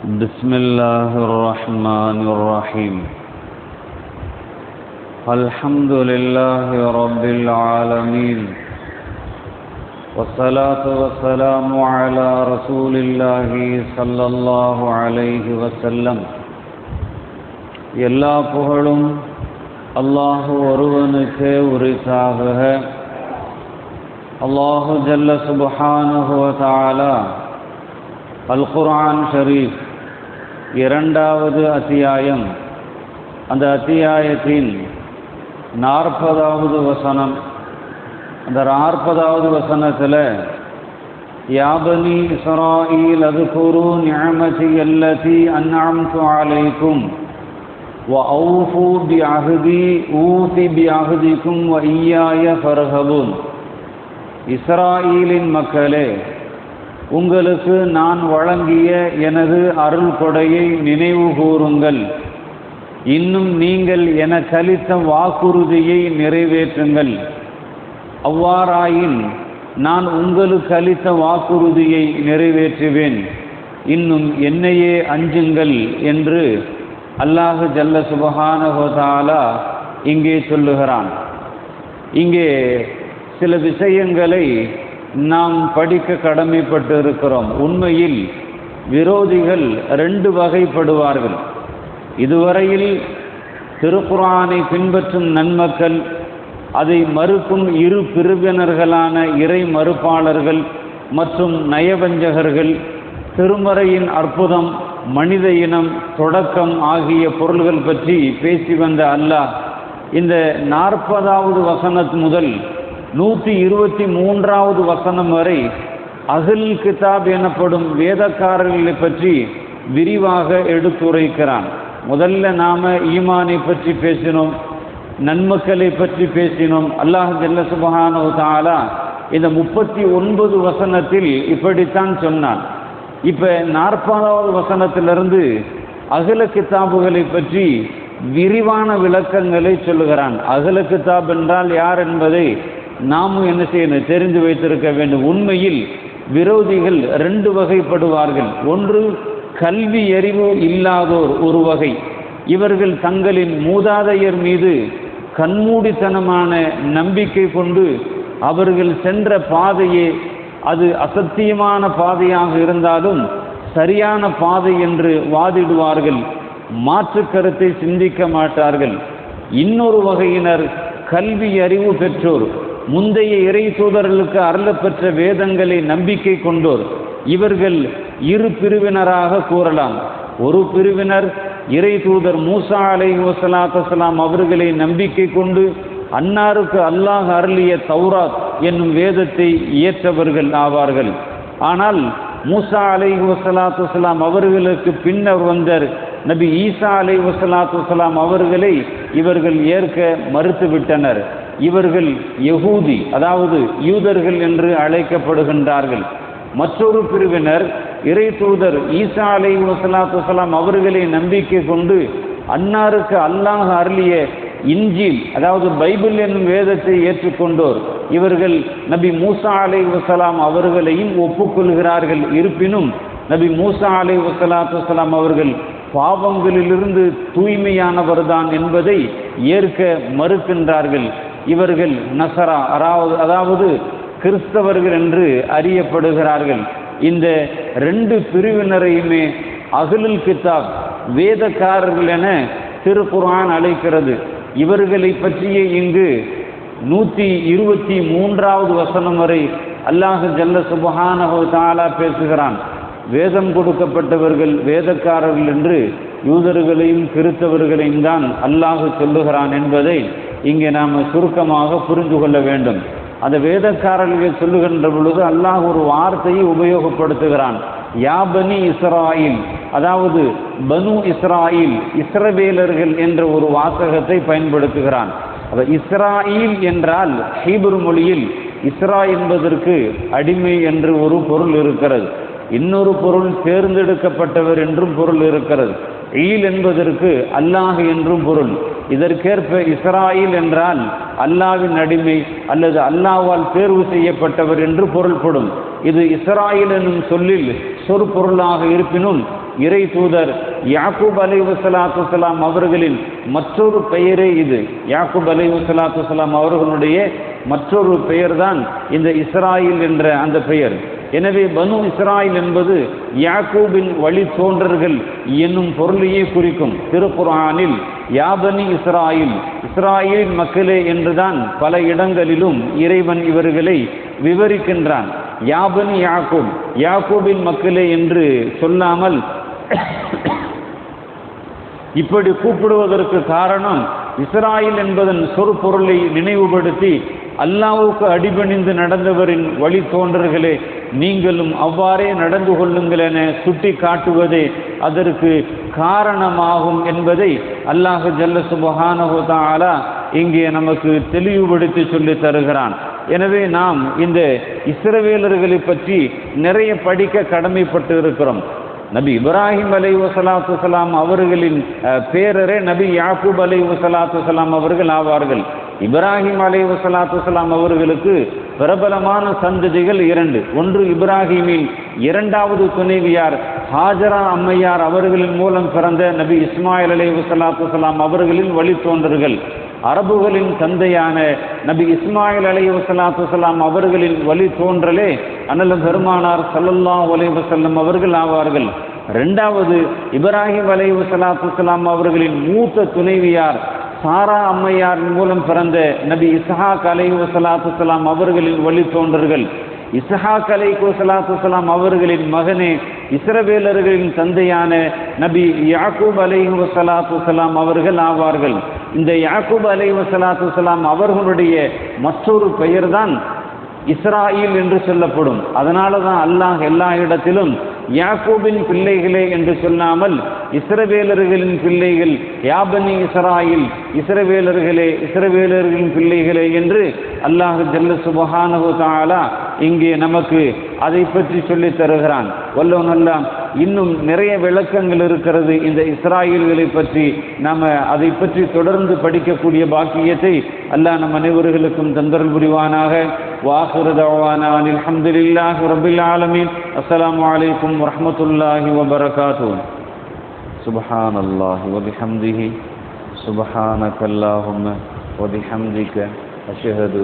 بسم الله الرحمن الرحيم. الحمد لله رب العالمين، والصلاة والسلام على رسول الله صلى الله عليه وسلم. எல்லா புகழும் அல்லாஹ் ஒருவனுக்கே உரித்தாகுக. அல்லாஹு ஜல்ல சுப்ஹானஹு வ தஆலா அல் குர்ஆன் ஷரீஃப் இரண்டாவது அத்தியாயம், அந்த அத்தியாயத்தின் 40வது வசனம். அந்த 40வது வசனத்தில் யா பனி இஸ்ராயீல் அஸ்குரு நிஅமதி அல்லதி அன்அம்து அலைக்கும் வ அவ்ஃபு பிஅஹ்தி ஊஃபி பிஅஹ்திக்கும் வ இய்யாய ஃபர்ஹபூன். இஸ்ராயீலின் மக்களே, உங்களுக்கு நான் வழங்கிய எனது அருள் கொடையை நினைவு கூறுங்கள். இன்னும் நீங்கள் எனக்கு அளித்த வாக்குறுதியை நிறைவேற்றுங்கள். அவ்வாறாயின் நான் உங்களுக்கு அளித்த வாக்குறுதியை நிறைவேற்றுவேன். இன்னும் என்னையே அஞ்சுங்கள் என்று அல்லாஹ் ஜல்ல சுப்ஹானஹு வ தஆலா இங்கே சொல்லுகிறான். இங்கே சில விஷயங்களை நாம் படிக்க கடமைப்பட்டு இருக்கிறோம். உண்மையில் விரோதிகள் 2 வகைப்படுவார்கள். இதுவரையில் திருக்குர்ஆனை பின்பற்றும் நன்மக்கள், அதை மறுக்கும் இரு பிரிவினர்களான இறை மறுப்பாளர்கள் மற்றும் நயவஞ்சகர்கள், திருமறையின் அற்புதம், மனித இனம், தொடக்கம் ஆகிய பொருள்கள் பற்றி பேசி வந்த அல்லாஹ் இந்த 40வது வசனம் முதல் 123வது வசனம் வரை அஹ்ல் கிதாப் எனப்படும் வேதக்காரர்களை பற்றி விரிவாக எடுத்துரைக்கிறான். முதல்ல நாம் ஈமானை பற்றி பேசினோம், நன்மக்களை பற்றி பேசினோம். அல்லாஹ் ஜல்ல சுப்ஹானஹு வ தஆலா இந்த 39 வசனத்தில் இப்படித்தான் சொன்னான். இப்போ 40வது வசனத்திலிருந்து அஹ்ல் கிதாபுகளை பற்றி விரிவான விளக்கங்களை சொல்லுகிறான். அஹ்ல் கிதாப் என்றால் யார் என்பதை நாமும் என்ன செய்யணும், தெரிந்து வைத்திருக்க வேண்டும். உண்மையில் விரோதிகள் 2 வகைப்படுவார்கள். ஒன்று, கல்வி அறிவு இல்லாதோர் ஒரு வகை. இவர்கள் தங்களின் மூதாதையர் மீது கண்மூடித்தனமான நம்பிக்கை கொண்டு அவர்கள் சென்ற பாதையே அது அசத்தியமான பாதையாக இருந்தாலும் சரியான பாதை என்று வாதிடுவார்கள். மாற்று கருத்தை சிந்திக்க மாட்டார்கள். இன்னொரு வகையினர் கல்வி அறிவு பெற்றோர், முந்தைய இறை தூதர்களுக்கு அருளப்பெற்ற வேதங்களை நம்பிக்கை கொண்டோர். இவர்கள் இரு பிரிவினராக கூறலாம். ஒரு பிரிவினர் இறை தூதர் மூசா அலைஹிஸ்ஸலாத்து வஸ்ஸலாம் அவர்களை நம்பிக்கை கொண்டு அன்னாருக்கு அல்லாஹ் அருளிய தௌராத் என்னும் வேதத்தை இயற்றவர்கள் ஆவார்கள். ஆனால் மூசா அலைஹிஸ்ஸலாத்து வஸ்ஸலாம் அவர்களுக்கு பின்னர் வந்த நபி ஈசா அலைஹிஸ்ஸலாத்து வஸ்ஸலாம் அவர்களை இவர்கள் ஏற்க மறுத்துவிட்டனர். இவர்கள் யகூதி, அதாவது யூதர்கள் என்று அழைக்கப்படுகின்றார்கள். மற்றொரு பிரிவினர் இறை தூதர் ஈசா அலைஹிஸ்ஸலாத்து வஸ்ஸலாம் அவர்களை நம்பிக்கை கொண்டு அன்னாருக்கு அல்லாஹ் அருளிய இன்ஜீல், அதாவது பைபிள் என்னும் வேதத்தை ஏற்றுக்கொண்டோர். இவர்கள் நபி மூசா அலைஹிஸ்ஸலாம் அவர்களையும் ஒப்புக்கொள்கிறார்கள். இருப்பினும் நபி மூசா அலைஹிஸ்ஸலாத்து வஸ்ஸலாம் அவர்கள் பாவங்களிலிருந்து தூய்மையானவர்தான் என்பதை ஏற்க மறுக்கின்றார்கள். இவர்கள் நசரா, அதாவது கிறிஸ்தவர்கள் என்று அறியப்படுகிறார்கள். இந்த 2 பிரிவினரையுமே அஹ்லுல் கிதாப், வேதக்காரர்கள் என திருக்குர்ஆன் அழைக்கிறது. இவர்களை பற்றிய இங்கு 123வது வசனம் வரை அல்லாஹ் ஜல்ல சுப்ஹானஹு வ தஆலா பேசுகிறான். வேதம் கொடுக்கப்பட்டவர்கள் வேதக்காரர்கள் என்று யூதர்களையும் கிறிஸ்தவர்களையும் தான் அல்லாஹ் சொல்லுகிறான் என்பதை இங்கே நாம் சுருக்கமாக புரிந்து கொள்ள வேண்டும். அந்த வேதக்காரர்கள் சொல்லுகின்ற பொழுது அல்லாஹ் ஒரு வார்த்தையை உபயோகப்படுத்துகிறான். யா பனி இஸ்ராயில், அதாவது பனு இஸ்ராயில், இஸ்ரவேலர்கள் என்ற ஒரு வாசகத்தை பயன்படுத்துகிறான். இஸ்ராயில் என்றால் ஹீப்ரு மொழியில் இஸ்ரா என்பதற்கு அடிமை என்று ஒரு பொருள் இருக்கிறது. இன்னொரு பொருள் தேர்ந்தெடுக்கப்பட்டவர் என்றும் பொருள் இருக்கிறது. ஈல் என்பதற்கு அல்லாஹ் என்றும் பொருள். இதற்கேற்ப இஸ்ராயில் என்றால் அல்லாஹ்வின் அடிமை அல்லது அல்லாஹ்வால் தேர்வு செய்யப்பட்டவர் என்று பொருள்படும். இது இஸ்ராயில் என்னும் சொல்லில் சொற்பொருளாக இருப்பினும் இறை தூதர் யாக்கூப் அலைஹிஸ்ஸலாத்து வஸ்ஸலாம் அவர்களின் மற்றொரு பெயரே இது. யாக்கூப் அலைஹிஸ்ஸலாத்து வஸ்ஸலாம் அவர்களுடைய மற்றொரு பெயர்தான் இந்த இஸ்ராயில் என்ற அந்த பெயர். எனவே பனு இஸ்ராயில் என்பது யாக்கூபின் வழி தோன்றர்கள் என்னும் பொருளையே குறிக்கும். திருக்குர்ஆனில் யாபனி இஸ்ராயில், இஸ்ராயேலின் மக்களே என்றுதான் பல இடங்களிலும் இறைவன் இவர்களை விவரிக்கின்றான். யாபனி யாக்கூப், யாக்கூபின் மக்களே என்று சொல்லாமல் இப்படி கூப்பிடுவதற்கு காரணம் இஸ்ராயில் என்பதன் சொற்பொருளை நினைவுபடுத்தி அல்லாஹ்வுக்கு அடிபணிந்து நடந்தவரின் வழி தோன்றர்களே நீங்களும் அவ்வாறே நடந்து கொள்ளுங்கள் என சுட்டி காட்டுவதே அதற்கு காரணமாகும் என்பதை அல்லாஹ் ஜல்ல சுப்ஹானஹு வ தஆலா இங்கே நமக்கு தெளிவுபடுத்தி சொல்லி தருகிறான். எனவே நாம் இந்த இஸ்ரவேலர்களை பற்றி நிறைய படிக்க கடமைப்பட்டு இருக்கிறோம். நபி இப்ராஹிம் அலைஹிஸ்ஸலாத்து வஸ்ஸலாம் அவர்களின் பேரரே நபி யாக்கூப் அலைஹிஸ்ஸலாத்து வஸ்ஸலாம் அவர்கள் ஆவார்கள். இப்ராஹிம் அலைஹிஸ்ஸலாத்து வஸ்ஸலாம் அவர்களுக்கு பிரபலமான சந்ததிகள் இரண்டு. ஒன்று இப்ராஹிமின் இரண்டாவது துணைவியார் ஹாஜரா அம்மையார் அவர்களின் மூலம் பிறந்த நபி இஸ்மாயில் அலைஹிஸ்ஸலாத்து வஸ்ஸலாம் அவர்களின் வழித்தோன்றர்கள். அரபுகளின் தந்தையான நபி இஸ்மாயில் அலைஹிஸ்ஸலாத்து வஸ்ஸலாம் அவர்களின் வழி தோன்றலே அண்ணல் பெருமானார் ஸல்லல்லாஹு அலைஹி வஸல்லம் அவர்கள் ஆவார்கள். இரண்டாவது இப்ராஹிம் அலைஹிஸ்ஸலாத்து வஸ்ஸலாம் அவர்களின் மூத்த துணைவியார் சாரா அம்மையாரின் மூலம் பிறந்த நபி இஸ்ஹாக் அலைஹிஸ்ஸலாத்து வஸ்ஸலாம் அவர்களின் வழி தோன்றர்கள். இஸ்ஹாக் அலைஹிஸ்ஸலாத்து வஸ்ஸலாம் அவர்களின் மகனே இஸ்ரவேலர்களின் தந்தையான நபி யாக்கூப் அலைஹிஸ்ஸலாத்து வஸ்ஸலாம் அவர்கள் ஆவார்கள். இந்த யாக்கூப் அலைஹிஸ்ஸலாத்து வஸ்ஸலாம் அவர்களுடைய மற்றொரு பெயர்தான் இஸ்ராயில் என்று சொல்லப்படும். அதனால தான் அல்லாஹ் எல்லா இடத்திலும் யாக்கூபின் பிள்ளைகளே என்று சொல்லாமல் இஸ்ரவேலர்களின் பிள்ளைகள் யாபனி இஸ்ராயில், இஸ்ரவேலர்களே இஸ்ரவேலர்களின் பிள்ளைகளே என்று அல்லாஹ் ஜல்ல சுப்ஹானஹு வ தஆலா இங்கே நமக்கு அதை பற்றி சொல்லி தருகிறான். வல்லோன் அல்லாஹ் இன்னும் நிறைய விளக்கங்கள் இருக்கிறது இந்த இஸ்ராயல்களை பற்றி. நாம் அதை பற்றி தொடர்ந்து படிக்கக்கூடிய பாக்கியத்தை அல்லாஹ் நம் அனைவர்களுக்கும் தந்தருள் புரிவானாக. வாஹிரு தஅவானா அனில் ஹம்துலில்லாஹி ரப்பில் ஆலமீன். அஸ்ஸலாமு அலைக்கும் வரஹ்மத்துல்லாஹி வபரகாத்துஹு. சுப்ஹானல்லாஹி வபிஹம்திஹி சுப்ஹானக அல்லாஹும்ம வபிஹம்திக அஷ்ஹது